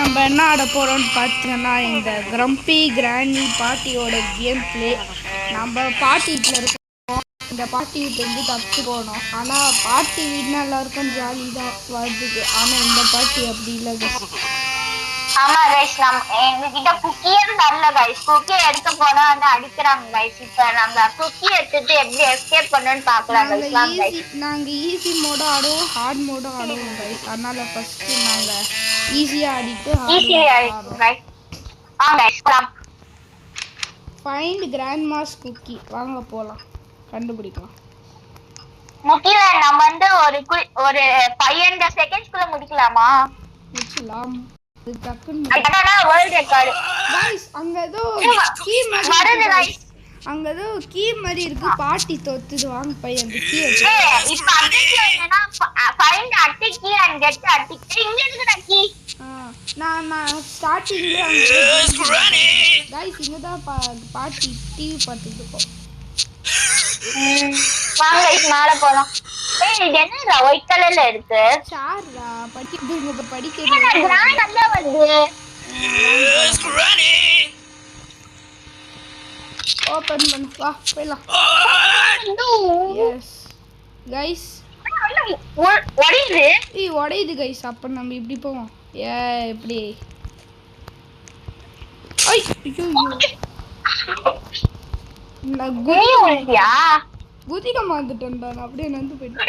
நம்ம என்ன ஆட போகிறோம்னு பார்த்தீங்கன்னா இந்த கிரம்பி கிராணி பாட்டியோட கேம் பிளே. நம்ம பாட்டி வீட்டில் இருக்கோம், இந்த பாட்டி வீட்டிலேருந்து தப்பிச்சு போகணும். ஆனால் பாட்டி வீட்டுனா எல்லாருக்கும் ஜாலி தான் வருதுக்கு. ஆனால் இந்த பாட்டி அப்படி இல்லை கைஸ். ஆமா கைஸ், எங்ககிட்ட குக்கியும் தரல கைஸ். குக்கி எடுக்க போனா வந்து அடிக்கிறாங்க கைஸ். இப்ப நம்ம குக்கி எடுத்துட்டு எப்படி எஸ்கேப் பண்ணணும்னு பார்க்கலாம் கைஸ். நாங்கள் ஈஸி மோடும் ஆடுவோம், ஹார்ட் மோடும் ஆடுவோம் கைஸ். அதனால ஃபர்ஸ்ட் நாங்கள் ஈஸியாக ஆடிட்டு ஃபைண்ட் கிராண்ட் மாஸ் குக்கி. வாங்க போகலாம், கண்டுபிடிக்கலாம். முடியல, நம்ம வந்து ஒரு 500 செகண்ட்ஸ்க்குள்ள முடிக்கலாமா? முடிச்சலாம். வேர்ல்ட் ரெக்கார்ட் गाइस அங்க ஏதோ கீ மாதிரி இருக்கு. பாட்டி தோத்துது. வாங்க போய் அந்த கீ எடுத்து. இப்போ அன்னைக்கு என்னன்னா find at key and get at key. இங்க இருக்குடா கீ. நான் ஸ்டார்டிங்ல गाइस இங்க தான் பாட்டி டிவி பார்த்துட்டு இருக்கோம். வாங்க गाइस மேல போலாம். ஏய் இது என்னடா ஒயிட் கலர்ல இருக்கு? சார்டா படிக்கிறதுங்க படிக்கிறது. நான் நல்லா வருது. ஓபன் பண்ணு, வா போலாம். எஸ் गाइस ஒடையுது. ஒடையுது गाइस. அப்ப நம்ம இப்படி போவோம். இப்படி. ஐயோ நான் குதிக்க மாந்துட்டேன்டா. நான் அப்படியே நந்து போயிட்டேன்.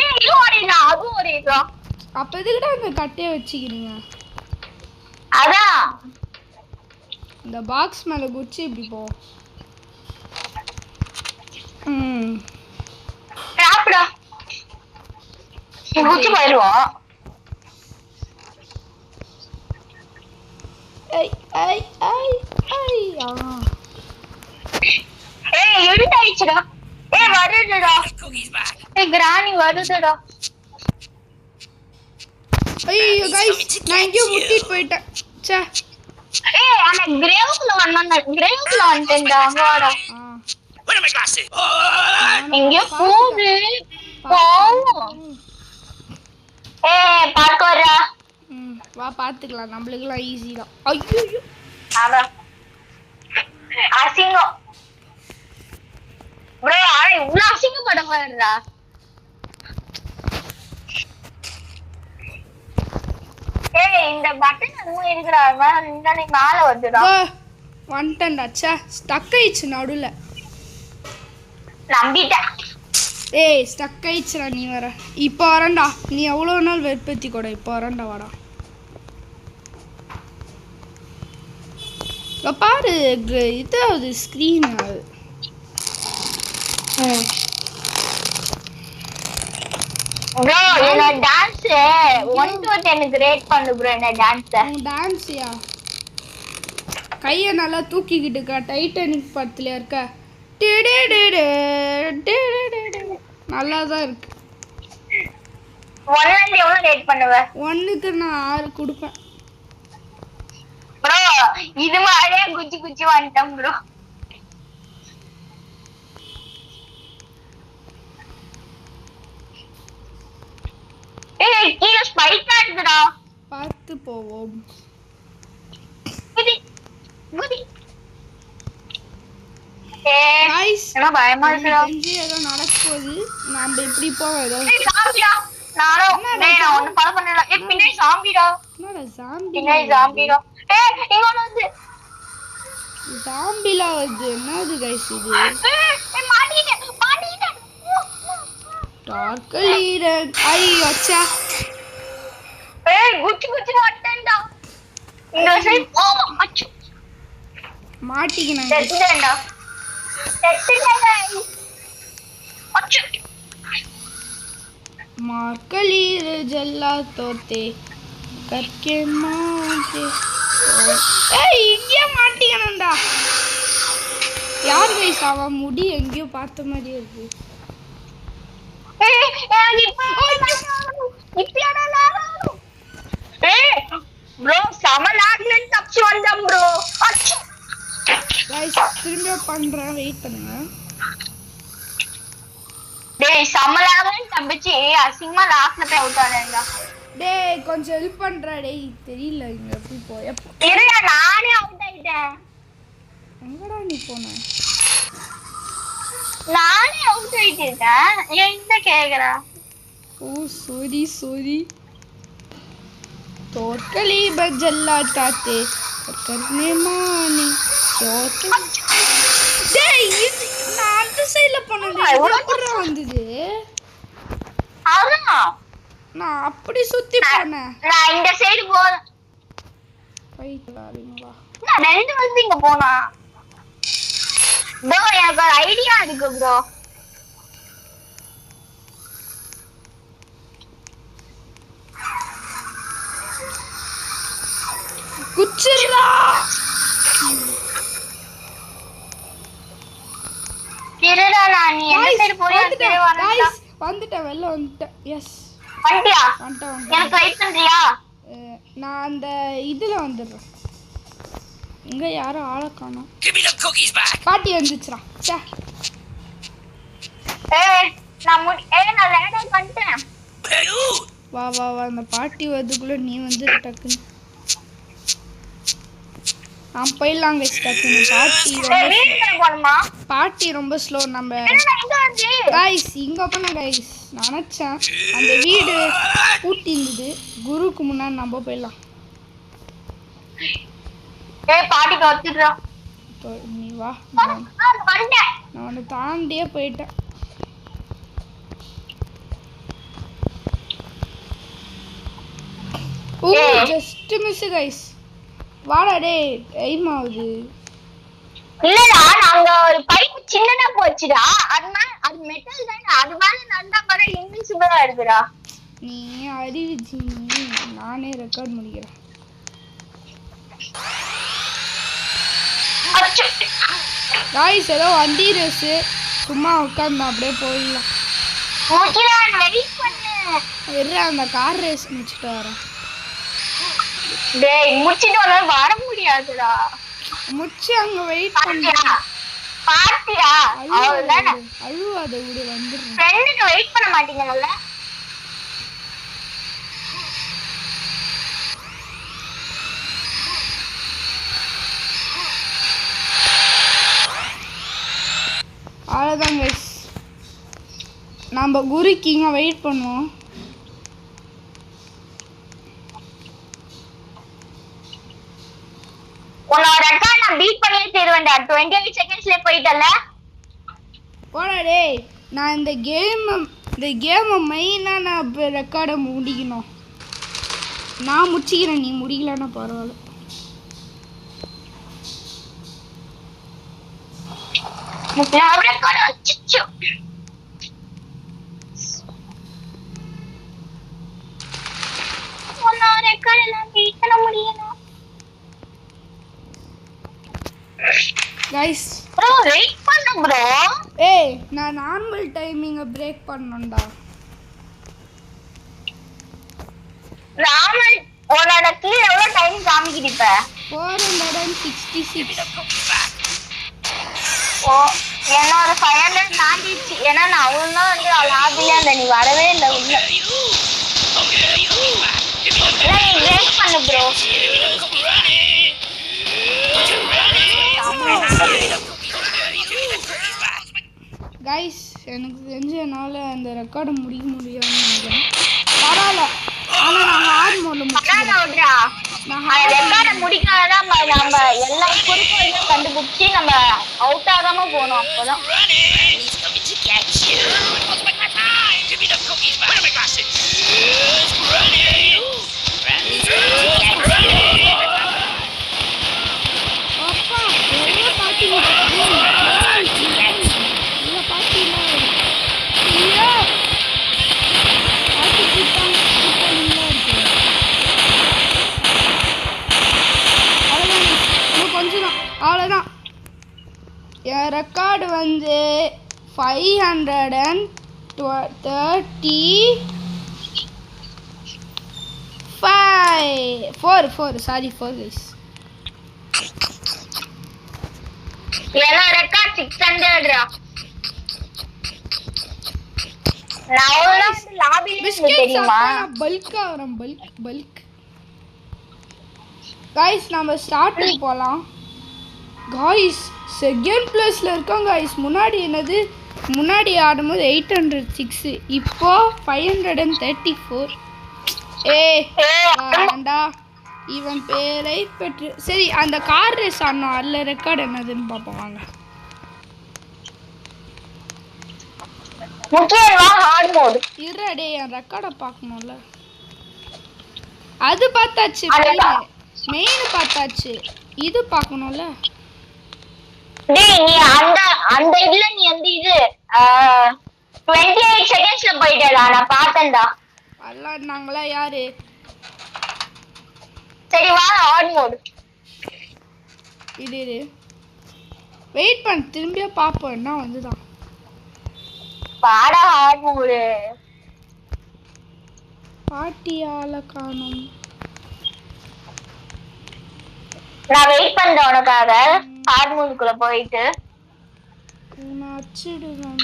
அப்ப எதுக்குடா இந்த கட்டையை வச்சுக்கிறீங்க? அதான் இந்த பாக்ஸ் மேல குச்சி இப்படி போ. குச்சி போயிடுவோம். இருட்டாயிடுச்சுடா. வருதுடா. கிராணி வருதுடா. ஐயோ गाइस நான் எங்கேயோ முட்டிட்டு போயிட்டேன். ச்சே. அந்த கிரேவ்க்குள்ள வந்துட்டேன்டா. வாடா. Where are my glasses? எங்கேயோ போகுது. பார்க்கறா. வா பாத்துக்கலாம். நம்மளுக்குலாம் ஈஸி தான். ஐயோ ஆமா அசிங்கம் bro. இவ்வளவு அசிங்கப்பட மாட்டேடா. இந்த பட்டன் இன்னும் இருக்குடா. நீ மேல வந்துடா. வந்துட்டேன்டா. ச்சே ஸ்டக் ஆயிடுச்சு நடுவுல. நம்பிட்டேன். ஸ்டக் ஆயிடுச்சுடா. நீ வர இப்போ வரேன்டா. நீ எவ்வளோ நாள் வெறுப்பேத்தி கூட இப்போ வரேன்டா. வாடா பாரு. இது ஸ்க்ரீன் அது. bro என்ன டான்ஸ் 1 to 10 கிரேட் பண்ணு bro. என்ன டான்ஸ்யா கையை நல்லா தூக்கிக்கிட்டு இருக்கா. டைட்டானிக் படத்துல இருக்க. நல்லா தான் இருக்கு. 1 ல எவ்வளவு ரேட் பண்ணுவ? 1க்கு நான் 6 கொடுப்பேன் bro. இது மாதிரியே குச்சி வந்துட்டோம் bro. கீழே ஸ்பைக்கா இருக்குடா. பார்த்து போவோம். பயமா இருக்குடா. ஏதோ நடக்க போகுது. நாம இப்படி போவோம். ஏதோ ஜாம்பிலா வருது. என்னது गाइस இது? டார்க்கலீரன். ஐயோ அச்சா. குச்சி மாட்டேன்டா. இந்த சைடு அச்சு மாட்டிக்கினாங்க. செத்துடா. அச்சு மார்க்கலீர ஜல்லா தோத்தே கர்க்கே மாட்டே. இங்கே மாட்டிக்கணும்டா. யார் गाइस அவன்? முடி எங்கேயோ பார்த்த மாதிரியே இருக்கு. bro சமலாக்ல தப்பிச்சு வந்தோம் bro. गाइस திரும்ப பண்றேன், வெயிட் பண்ணுங்க. டேய் சமலாக்ல தப்பிச்சு அசிங்கமா லாக்ல போய் அவுட் ஆனேன்டா. டேய் கொஞ்சம் ஹெல்ப் பண்றா டேய் தெரியல இங்க எப்படி போய் இருடா நானே அவுட் ஆயிட்டேன். எங்கடா நீ போன நானே அவுட் ஆயிட்டேன். என்கிட்ட கேக்குறா. ஓ सॉरी तोरकली बजल्ला ताते करने माने तोत டேய் இது நான் அந்த சைடுல போனேன் எப்படி வந்தது அதான் நான் அப்படி சுத்தி போனேன் நான் இந்த சைடு போறேன். பைத்தியக்காரங்க வா நான் ரெண்டு வந்து இங்க போனா. ப்ரோ எனக்கு ஒரு ஐடியா இருக்கு ப்ரோ. குச்சிரா திருடா நான் நீ எந்த சைடு போறியா அந்த சைடு வரேன். गाइस வந்துட்டேன் வெளில வந்துட்டேன் எஸ் வண்டியா வந்துட்டேன் எனக்கு வெயிட் பண்றியா? நான் அந்த இதுல வந்துடுறேன் இங்க யாரும் ஆளை காணோம் Give me the cookies back. பாட்டி வந்துச்சுடா ச்சே ஏய் நான் லேடா பண்ணிட்டேன். Hey, ooh. வா வா வா அந்த பாட்டி வரதுக்குள்ள நீ வந்து டக்குன்னு நான் போயிடலாம் கைஸ் டக்குன்னு பாட்டி ரொம்ப ஸ்லோ நம்ம கைஸ் இங்க போனா கைஸ் நினைச்சேன் அந்த வீடு பூட்டி இருந்தது குருக்கு முன்னாடி நம்ம போயிடலாம் பாட்டிக்கு வச்சுடுறோம். நீ வா வந்துட்டேன். நான் உன்னை தாண்டியே போயிட்டேன் ஓ ஜஸ்ட் மிஸ் கைஸ் வாடா டேய் டைம் ஆகுது இல்லடா நாங்க ஒரு பைப் சின்னதா போச்சுடா. அது மெட்டல் தானே அது மேல நடந்தா பாரு இன்விசிபிளா இருக்குடா. நீ அறிவிச்சி நானே ரெக்கார்ட் முடிக்கிறேன் கைஸ் ஏதோ வண்டி ரேஸ் சும்மா உட்காந்து அப்படியே போயிடலாம் வெயிட் பண்ணு. வெறும் அந்த கார் ரேஸ் முடிச்சுட்டு வரேன் டேய் முடிச்சிட்டு வர முடியாதுடா. முடிச்சு அங்க வெயிட் பண்ணியா பாத்தியா அவ்வளவுதானே அழுவாத விடு வந்துடுறேன் ஃப்ரெண்டுக்கு வெயிட் பண்ண மாட்டீங்கல்ல அவ்வளோதான் கைஸ் நம்ம குருக்கு இங்கே வெயிட் பண்ணுவோம் உன்னோட ரெக்கார்ட் நான் பீட் பண்ணியே தருவேன்டா 28 செகண்ட்ஸ்ல போயிட்டல போடா டேய் நான் இந்த கேமை மெயினாக நான் இப்போ ரெக்கார்டை முடிக்கணும் நான் முடிச்சிக்கிறேன் நீ முடிக்கலன்னா பரவாயில்ல நான் ரெக்கார்ட் அச்சச்சோ உன்னோட ரெக்கார்ட் நான் பீட் பண்ண முடியணும் கைஸ் ப்ரோ வெயிட் பண்ணு ப்ரோ ஏய் நான் நார்மல் டைமிங்கை பிரேக் பண்ணணும்டா ராமல் உன்னோட கீழ எவ்வளவு டைம் காமிக்குது இப்ப 466 ஓ என்னோட 500 தாண்டிச்சு ஏன்னா நான் அவ்வளோ வந்து லாபில அந்த நீ வரவே இல்லை உள்ள நீ பிரேக் பண்ணு ப்ரோ கைஸ் எனக்கு தெரிஞ்ச என்னால் அந்த ரெக்கார்டை முடிக்க முடியாதுன்னு நினைக்கிறேன் பரவாயில்ல ஆனால் நான் ஹார்ட் மோடில் முடிச்சிக்கிறேன் ரெக்கார்டை முடிக்காதான் நம்ம எல்லா குறிப்புகளையும் கண்டுபிடிச்சி நம்ம அவுட் ஆகாம போகணும் அப்போதான் Give me the cookies back. Where are my glasses? Granny! அப்பா எவ்வளோ பாட்டி இல்லை பாட்டி இல்லை ஐயோ பாட்டி கூட்டம் இருக்கு அவ்வளோதான் இன்னும் கொஞ்சம் தான் அவ்வளோதான் என் ரெக்கார்டு வந்து 4 guys ஏன்னா ரெக்கார்ட் 600 நான் வந்து லாபில பிஸ்கெட் தெரியுமா சாப்பிட்டா பல்கா வரும் பல்க் गाइस நம்ம ஸ்டார்டிங் போலாம் गाइस செகண்ட் பிளேஸ்ல இருக்கோம் गाइस முன்னாடி ஆடும்போது 806 இப்போ 534 வேண்டா இவன் பேரை பெற்று சரி அந்த கார் ரேஸ் ஆடணும் அதில் ரெக்கார்டு என்னதுன்னு பார்ப்போம் வாங்க முக்கியமா ஹார்ட் மோட் இருடே என் ரெக்கார்டை பார்க்கணும்ல அது பார்த்தாச்சு மெயின் பார்த்தாச்சு இது பார்க்கணும்ல டேய் நீ அந்த இதுல நீ வந்து இது 28 செகண்ட்ஸ்ல போயிட்டடா நான் பார்த்தேன்டா விளாடுனாங்களா யாரு சரி வா ஹார்ட் மோட் இரு வெயிட் பண்ண திரும்பியா பாப்போம் என்ன வந்துதான் பாடா ஹார்ட் மோட் பாட்டியால காணும் நான் வெயிட் பண்றேன் உனக்காக ஹார்ட் மோடுக்குள்ள போயிட்டு நான் அச்சிடுவேன்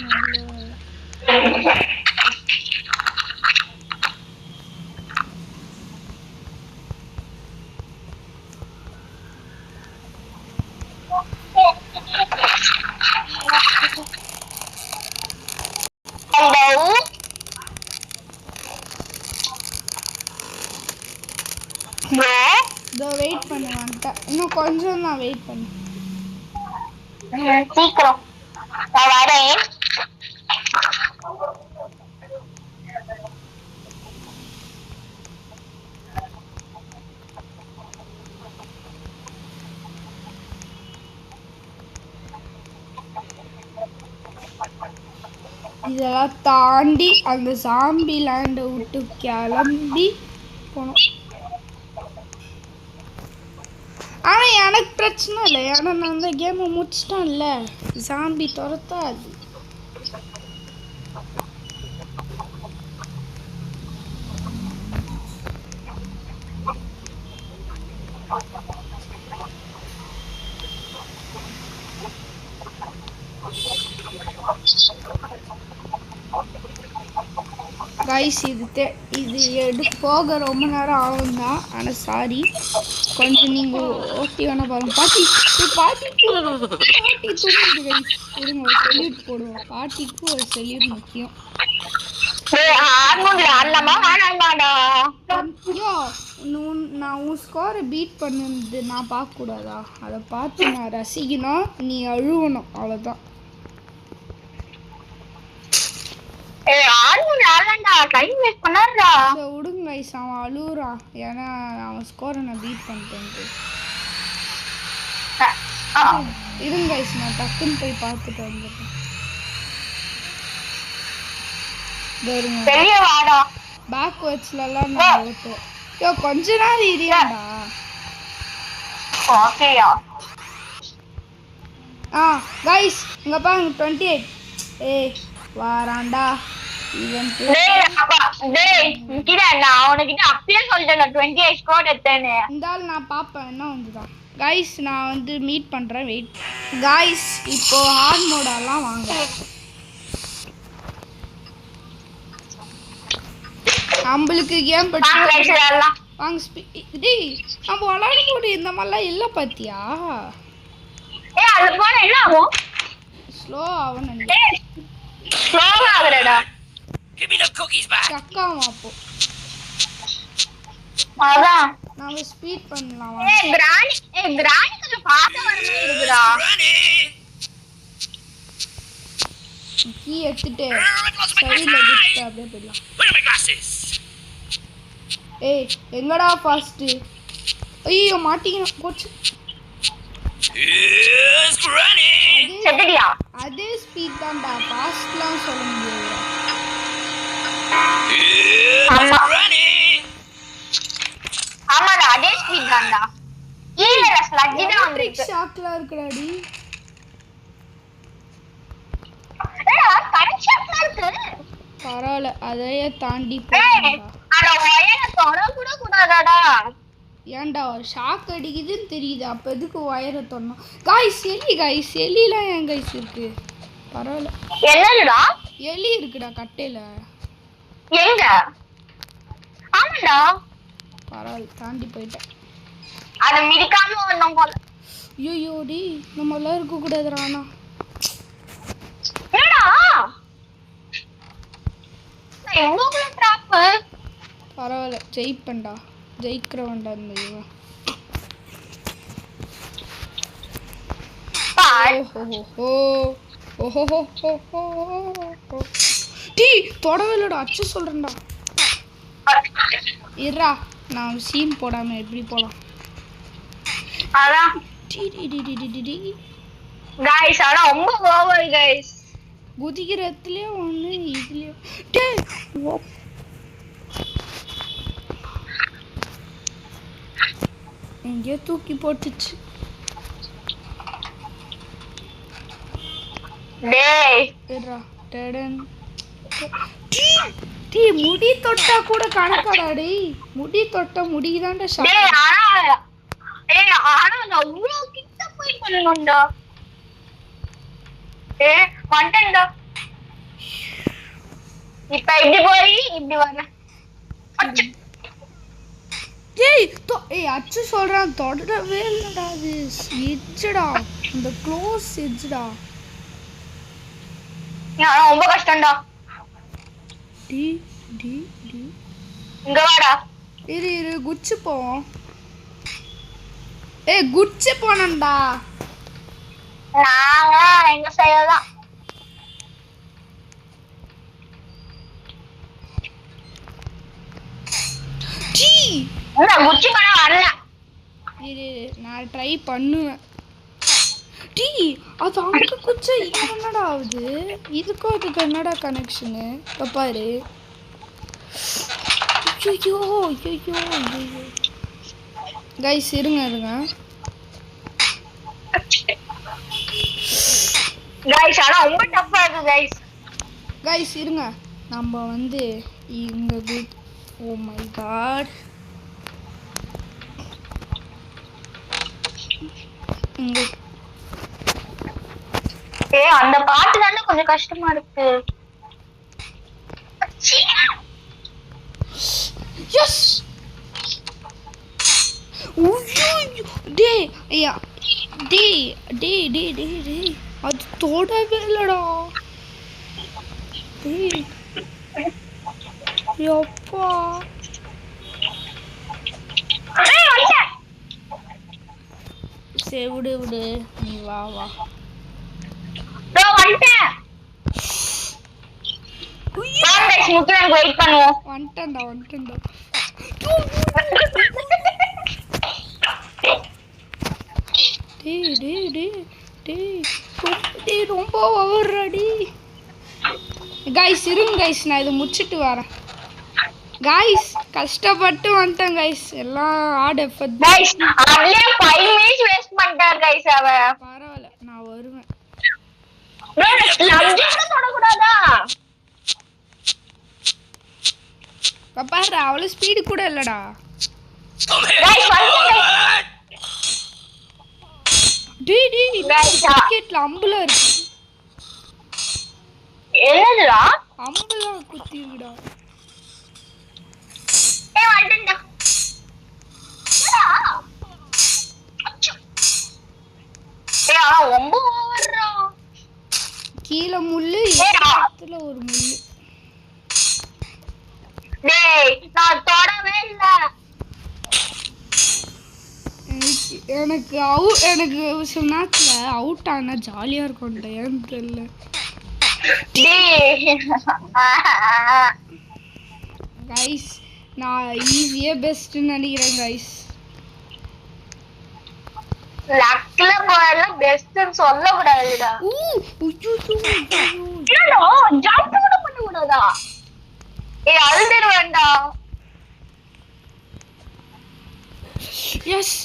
வெயிட் பண்ணுவான்ட்ட இன்னும் கொஞ்சம் நான் வெயிட் பண்ணு சீக்கிரம் நான் வரேன் இதெல்லாம் தாண்டி அந்த சாம்பி லேண்டை விட்டு கிளம்பி போனோம் ஆனால் எனக்கு பிரச்சனை இல்லை ஏன்னா நான் அந்த கேமை முடிச்சிட்டேன்ல சாம்பி துரத்தாது गाइस இது போக ரொம்ப நேரம் ஆகும் தான் ஆனால் சாரி கொஞ்சம் நீங்கள் ஓட்டி வேணா பாருங்க பாட்டி தூங்குது கைஸ் இருங்க ஒரு செல்யூட் போடுவோம் பாட்டிக்கு ஒரு செல்யூட் முக்கியம் ஐயோ நான் உன் ஸ்கோரை பீட் பண்ணது நான் பார்க்கக்கூடாதா அதை பார்த்து நான் ரசிக்கணும் நீ அழுவணும் அவ்வளோதான் விடுங்க கைஸ் அவன் அழுகுறான் ஏன்னா அவன் ஸ்கோரை நான் பீட் பண்ணிட்டேன்ட்டு இருங்க கைஸ் நான் டக்குன்னு போய் பார்த்துட்டு வந்துடுறேன் பேக் வச்சுலாம் நான் ஓட்டுவேன் ஐயோ கொஞ்ச நாள் இரியாடா கைஸ் இங்க பாருங்க 28 ஏய் வாராண்டா நான் பாப்பேன் என்ன வந்துதான் गाइस நான் வந்து மீட் பண்றேன் வெயிட் गाइस இப்போ ஹார்ட் மோடெல்லாம் வாங்க நம்மளுக்கு கேம் பத்தி வாங்க டேய் நம்ம விளையாடும் போது இந்த மாதிரிலாம் இல்ல பாத்தியா அது போல என்ன ஆகும் ஸ்லோ ஆகும் ஸ்லோ ஆகுறடா Give me the cookies back. சக்காமா அப்போ அதான் நாம ஸ்பீட் பண்ணலாம் கிரானிக்கு பாக்க வரவே இருக்குடா கீ எடுத்துட்டு சைடுல விட்டு அப்படியே போயிடலாம் Where are my glasses? ஏய் எங்கடா ஃபாஸ்ட் ஐயோ மாட்டிக்கின போச்சு Here's Granny. செத்துடியா அதே ஸ்பீட் தான்டா ஃபாஸ்ட்லாம் சொல்ல முடியாது Here's Granny. ஆமாடா அதே ஸ்பீட் தான்டா இல்ல ஸ்லட்ஜ் தான் வந்திருக்கு ஷாக்ல இருக்குடாடி கரெக்ட் ஷாட்ல இருக்கு பரவாயில்ல அதையே தாண்டி போறா அட வயல தொட கூட கூடாதாடா ஏன்டா ஷாக் அடிக்குதுன்னு தெரியுது அப்ப எதுக்கு வயரை தொடணும் गाइस எலிலாம் ஏன் गाइस இருக்கு பரவாயில்ல என்னதுடா எலி இருக்குடா கட்டையில எங்க ஆமாடா பரவாயில்ல தாண்டி போயிட்டேன். அத மிதிக்காம வந்தோம் போல. ஐயோ டி நம்ம எல்லாம் இருக்க கூடாதுடா. ஆனா என்னடா எவ்வளவு டிராப் பரவாயில்ல ஜெயிப்பேன்டா, ஜெயிக்கிறவன்டா இந்த இவன். டீ தொடவே இல்லடா, அச்சு சொல்றேன்டா. இருடா நான் சீன் போடாம எப்படி போலாம். அதான் गाइस ஆனா ரொம்ப ஓவர் गाइस. குதிக்கிற இடத்துலயே ஒண்ணு இதுலயே எங்கேயோ தூக்கி போட்டுச்சு. டேய் இருடா டடன் டீ முடி தொட்டா கூட கணக்காடா டேய். முடி தொட்டா முடிதான்டா ஷாட். டேய் ஆனா நான் அவ்வளவு கிட்ட போய் பண்ணனும்டா. வந்துட்டேன்டா. இப்ப இப்படி போய் இப்படி வர. ஏய் அச்சு சொல்றான் தொடவே இல்லடா. அது எட்ஜ்டா, அந்த க்ளோஸ் எட்ஜ்டா. ரொம்ப கஷ்டம்டா. டி டி டி இங்க வாடா. இரு குச்சி போவோம். குச்சி போனண்டா. நாங்க எங்க சைடுதான். டீ நான் குச்சி பண்ண வரல. இரு நான் ட்ரை பண்ணுவேன். டீ அது அங்க குச்சி இது என்னடா ஆகுது? இதுக்கும் அதுக்கு என்னடா கனெக்ஷனு? பாரு. ஐயோ கைஸ் இருங்க. गाइस ஆனா ரொம்ப டஃப்பா இருக்கு गाइस இருங்க. நம்ம வந்து இங்க ஓ மை காட் இங்க அந்த பாட்டு தானே கொஞ்சம் கஷ்டமா இருக்கு. எஸ் டேய் அது தொடவே இல்லடா. எப்பா சரி விடு நீ வா வெயிட் பண்ணுவோம். வந்துட்டேன்டா. டேய் ரொம்ப ஓவர்ராடி. गाइस இருங்க गाइस நான் இத முடிச்சிட்டு வரேன். गाइस கஷ்டப்பட்டு வந்துட்டேன் गाइस. எல்லாம் ஹார்ட் எஃபர்ட் गाइस அப்படியே 5 மினிட்ஸ் வேஸ்ட் பண்ணிட்டார் गाइस அவ. பரவாயில்லை நான் வருவேன். bro லம்ஜிங்க தொட கூடாதா? பாரு அவ்வளவு ஸ்பீடு கூட இல்லடா. गाइस டேய் ராக்கெட்ல அம்புல இருக்கு. என்னதுடா? அம்புல குத்திடுடா. வந்துடா. ரொம்ப ஓவர்ரா. கீழ முள்ளு இடத்துல ஒரு முள்ளு. டேய் நான் தொடவே இல்ல. எனக்கு சில நேரத்துல அவுட் ஆனா ஜாலியா இருக்கும்டா. ஏன்னு தெரியல. गाइस நான் ஈஸியா பெஸ்ட் நினைக்கிறேன் गाइस. லக்ல போறல பெஸ்ட் சொல்ல கூடாதுடா. என்னடா ஜம்ப் கூட பண்ண கூடாதா? அழுதுறேன்டா. எஸ்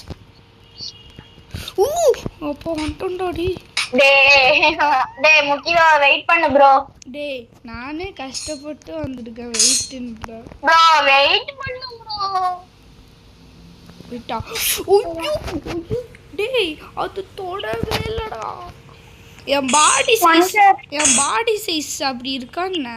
அப்போ வந்துட்டோம்டாடி. டேய் முக்கியமா வெயிட் பண்ணு ப்ரோ. டேய் நானே கஷ்டப்பட்டு வந்திருக்கேன். வெயிட்ன்றா ப்ரோ வெயிட் பண்ணு ப்ரோ. விட்டா டேய் அது தொடவே இல்லடா. என் பாடி சைஸ் அப்படி இருக்கான்னு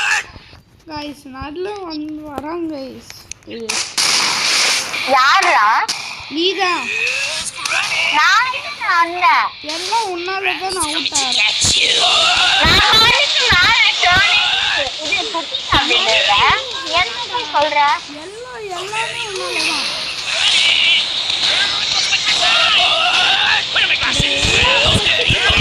நல்ல வராங்க யாரா நீதான் நான் அண்ணன் எல்லாம் உன்னாலதான் நான் அவுட் ஆறேன் இது குட்டி சாப்பிடுற என்ன சொல்ற எல்லாமே உன்னாலதான் Where are my glasses?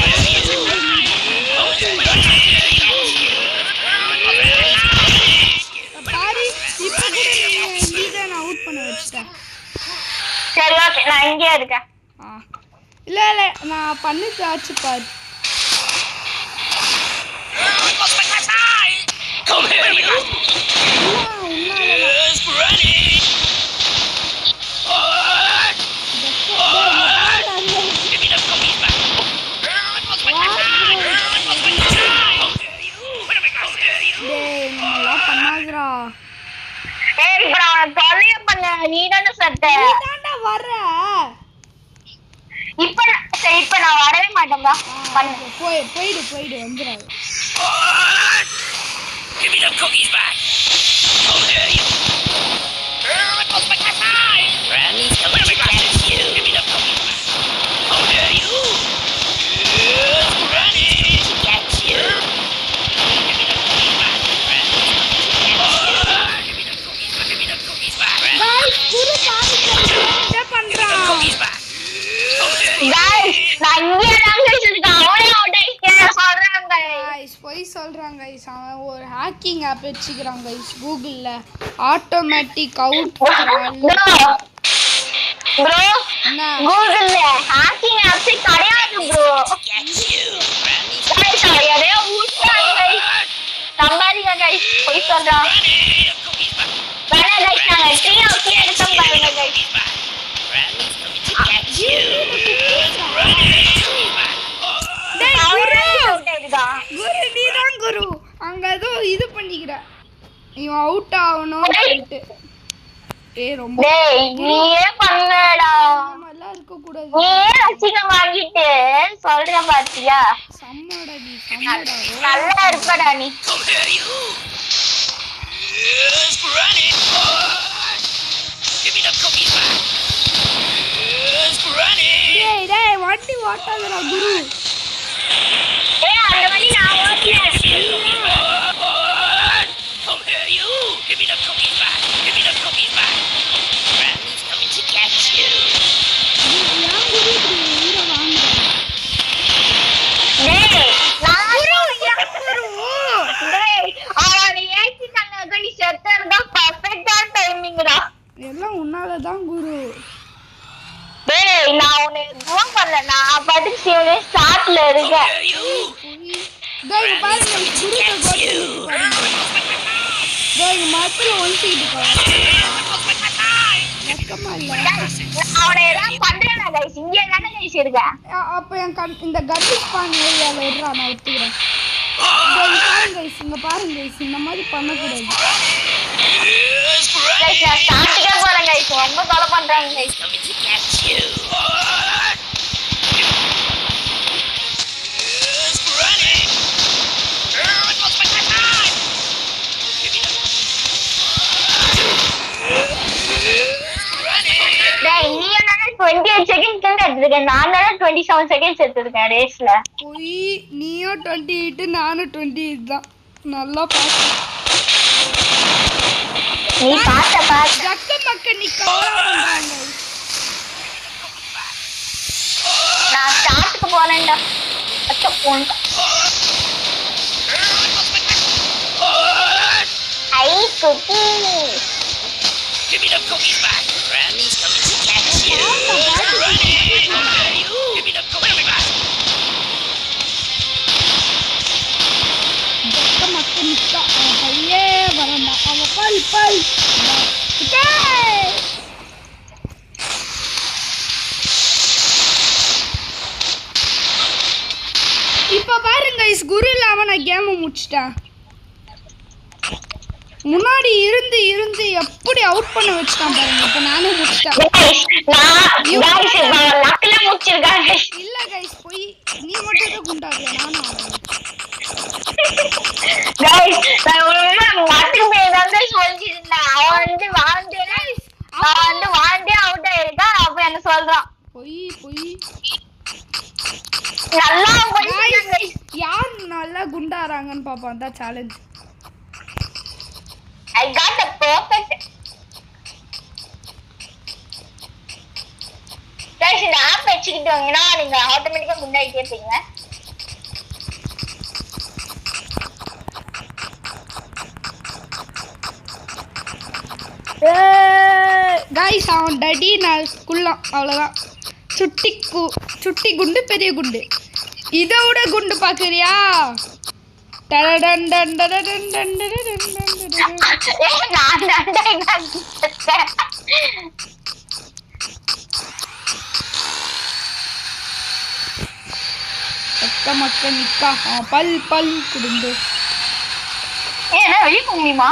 பாரு இப்ப கூட நீதான் அவுட் பண்ண வச்சுட்டேன் சரி ஓகே நான் இங்கே இருக்கேன் இல்ல நான் பண்ணிட்டாச்சு பாரு Come here, where are my glasses? Give me the cookies back. பண்ணாதடா ஏய் இப்போ நான் தொலைய பண்ண நீ தானே சட்ட நீதான்டா வர இப்போ சரி இப்போ நான் வரவே மாட்டேன்டா பண்ணு போயிடு வந்துடாது Give me the cookies back. Come here, you. Granny's coming to catch you. Give me the cookies back. Come here, you. Granny to catch you. Give me the cookies back. Granny's coming to catch you. Give me the cookies back. Guys पूरे पानी क्या बन रहा है Cookies back. Come here, you. Guys நான் இங்கே தான் இருக்கேன் அவளே அவுட் ஆயிட்டேன் சொல்றாங்க गाइस போய் சொல்றாங்க गाइस அவன் ஒரு ஹேக்கிங் ஆப் வச்சிருக்கான் गाइस கூகுள்ல ஆட்டோமேட்டிக் அவுட் ப்ரோ என்ன கூகுள்ல ஹேக்கிங் ஆப்ஸ் கிடையாது bro Catch you. Granny's guys யாரே ஊட்டாங்க गाइस சம்பாதிங்க गाइस போய் சொல்றான் cookies back. வேணா गाइस நாங்க டீ ஓகே எடுத்தோம் பாருங்க guys Granny's coming to catch you. டேய் குரு அவுட் ஆயிடுதா குரு நீதான் குரு அங்க ஏதோ இது பண்ணிக்கிற இவன் அவுட் ஆகணும் சொல்லிட்டு ரொம்ப டேய் நீயே பண்ணடா நல்லா இருக்க கூடாது நீயே ரசிகம் வாங்கிட்டு சொல்றேன் பாத்தியா சம்மடா நீ சம்மடா நல்லா இருப்படா நீ Come here, you. Yes, Granny. Give me the cookies back. Yes, Granny. டேய் வண்டி ஓட்டாதடா குரு ஏய் அந்த மாதிரி நான் ஓட்டுறேன் Come here, you. Give me the cookies back. Give me the cookies back. Granny's coming to catch you. ஏன் குரு இப்படி உயிரை வாங்குற டேய் நான் குரு டேய் அவனை ஏத்திட்டாங்க கடி செத்தறதா பெர்ஃபெக்ட்டா டைமிங்டா எல்லாம் உன்னாலதான் குரு டேய் நான் உன்னை எதுவும் பண்ணல நான் பாட்டுக்கு சிவனே ஸ்டார்ட்ல இருக்கேன் Here, you. டேய் பாருங்க குரு பாருங்க டேய் மாத்திர ஒன்சிட்டு பாருங்க வெக்கமா இல்ல அவனை ஏதாவது பண்றேனா கைஸ் இங்கே தானே கைஸ் இருக்கேன் அப்ப என் இந்த கட்டி ஸ்பான் ஏரியால இருடா நான் ஒத்துக்கிறேன் இங்க பாருங்க இந்த மாதிரி பண்ணக்கூடாது Yes, Granny. கைஸ் நான் ஸ்டார்ட்டுக்கே போறேன் கைஸ் ரொம்ப தொலை பண்றாங்க guys Coming to catch you. Yes, Granny. It was my time. Give me the. Yes, Granny. டேய் நீ என்ன 28 செகண்ட்ஸ் தான் எடுத்துருக்கேன் நான் தானே 27 செகண்ட்ஸ் எடுத்துருக்கேன் ரேஸ்ல போய் நீயும் 28 நானும் 28 தான் நல்லா பாத்து நீ பாத்த ஜக்க மக்க நீ கவலை பண்றாங்க நான் ஸ்டார்ட்டுக்கு போறேன்டா அச்சோ போன் ஐ cookie Give me the cookies back. Granny's coming to catch you. Granny. Give me the cookies back. ஜக்க மக்க நிக்கா அவன் பையே வரண்டா அவன் பல் இப்ப பாருங்க குரு இல்லாம நான் கேம் முடிச்சிட்டேன் முன்னாடி இருந்து எப்படி அவுட் பண்ண வச்சுட்டான் பாருங்க இப்ப நானே முடிச்சிட்டேன் இல்ல கைஸ் போய் நீ மட்டும் தான் குண்டாவியா நானும் அவன் வாழ்ந்தே அவுட் ஆயிருக்கா. அப்ப என்ன சொல்றான் பொய் நல்லா Guys, யார் நல்லா குண்டாறாங்கன்னு பாப்போம். அதான் challenge. I got the perfect. Guys, இந்த ஆப் வச்சுக்கிட்டீங்கன்னா நீங்க ஆட்டோமேட்டிக்கா முன்னாடிட்டே இருப்பீங்க. Guys, அவன் டடி நான் குள்ளம் அவ்வளவுதான். சுட்டி குண்டு பெரிய குண்டு. இதை விட குண்டு பாக்குறியா? மக்க நிக்கா பல் குடும்பு. வெளியே போக முடியுமா?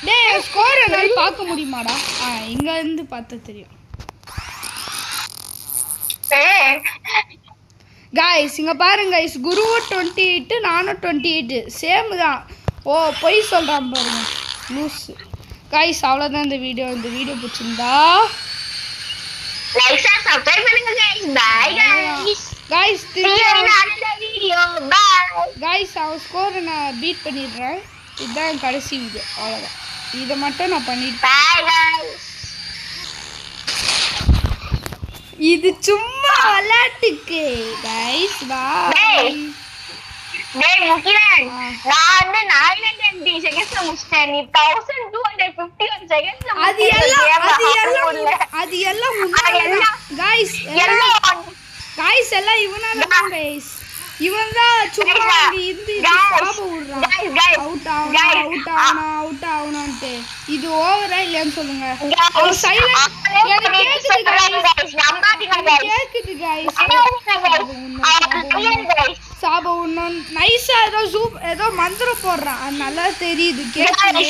டேய் ஸ்கோர் என்னால பார்க்க முடியுமாடா? இங்க இருந்து பார்த்தா தெரியும். गाइस இங்க பாருங்க गाइस குரு 28 நானும் 28 சேம் தான். ஓ போய் சொல்றான் பாருங்க லூஸ். गाइस அவ்வளவுதான் இந்த வீடியோ பிடிச்சிருந்தா லைக் அண்ட் சப்ஸ்கிரைப் பண்ணுங்க guys. By guys see you in another video. bye guys அவ ஸ்கோர் நான் பீட் பண்ணிடுறேன். இதுதான் கடைசி வீடியோ அவ்வளவுதான். இத மட்டும் நான் பண்ணிட்டேன். bye guys. இது சும்மா விளையாட்டுக்கு गाइस பாய். டேய் முகிலன் நான் 920 செகண்ட்ஸ்ல முடிச்சிட்டேன். நீ 1251 செகண்ட்ஸ்ல அது எல்லாம் गाइस எல்லாம் இவனால தான் गाइस. இவன் தான் சும்மா இந்த சாப விடுறான். அவுட் ஆவனான்ட்டு. இது ஓவரா இல்லையான்னு சொல்லுங்க. அவர் சைலண்ட் கேக்குது गाइस. சாப உண்ணன் நைஸா ஏதோ மந்திரம் போடுறான். அது நல்லா தெரியுது கேக்குது.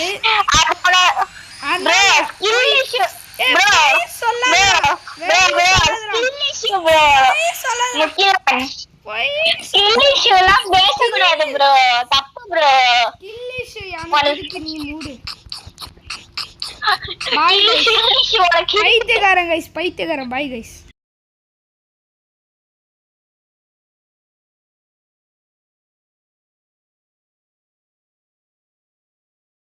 பைத்தியக்காரன் गाइस. பைத்தியக்காரன். பாய் गाइस.